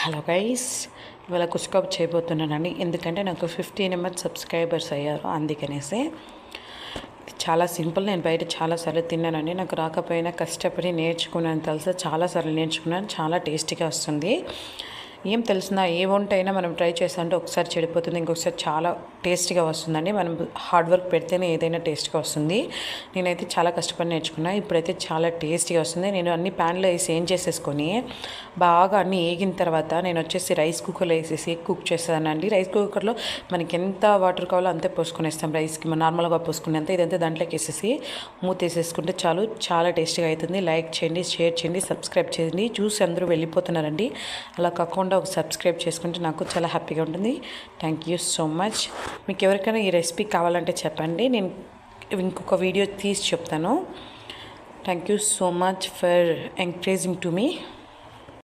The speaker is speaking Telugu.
హలో గైస్, ఇవాళ కుష్కబ్ చేయబోతున్నానండి. ఎందుకంటే నాకు 15 సబ్స్క్రైబర్స్ అయ్యారు, అందుకనేసి. చాలా సింపుల్. నేను బయట చాలాసార్లు తిన్నానండి. నాకు రాకపోయినా కష్టపడి నేర్చుకున్నాను తెలుసా. చాలాసార్లు నేర్చుకున్నాను. చాలా టేస్టీగా వస్తుంది. ఏం తెలిసిన ఏ వంట అయినా మనం ట్రై చేస్తామంటే ఒకసారి చెడిపోతుంది, ఇంకొకసారి చాలా టేస్టీగా వస్తుందండి. మనం హార్డ్ వర్క్ పెడితేనే ఏదైనా టేస్ట్గా వస్తుంది. నేనైతే చాలా కష్టపడి నేర్చుకున్నా. ఇప్పుడైతే చాలా టేస్టీగా వస్తుంది. నేను అన్ని ప్యాన్లో వేసి ఏం చేసేసుకొని బాగా అన్నీ వేగిన తర్వాత నేను వచ్చేసి రైస్ కుక్కర్లో వేసేసి కుక్ చేస్తానండి. రైస్ కుక్కర్లో మనకి ఎంత వాటర్ కావాలో అంతే పోసుకునేస్తాం. రైస్కి మనం నార్మల్గా పోసుకునేంత ఇదంతా దాంట్లోకి వేసేసి మూత వేసేసుకుంటే చాలు, చాలా టేస్టీగా అవుతుంది. లైక్ చేయండి, షేర్ చేయండి, సబ్స్క్రైబ్ చేయండి. చూసి అందరూ వెళ్ళిపోతున్నారండి. అలా కాకుండా ఒక సబ్స్క్రైబ్ చేసుకుంటే నాకు చాలా హ్యాపీగా ఉంటుంది. Thank you so much. మీకు ఎవరికైనా ఈ రెసిపీ కావాలంటే చెప్పండి, నేను ఇంకొక వీడియో తీసి చెప్తాను. Thank you so much for encouraging to me.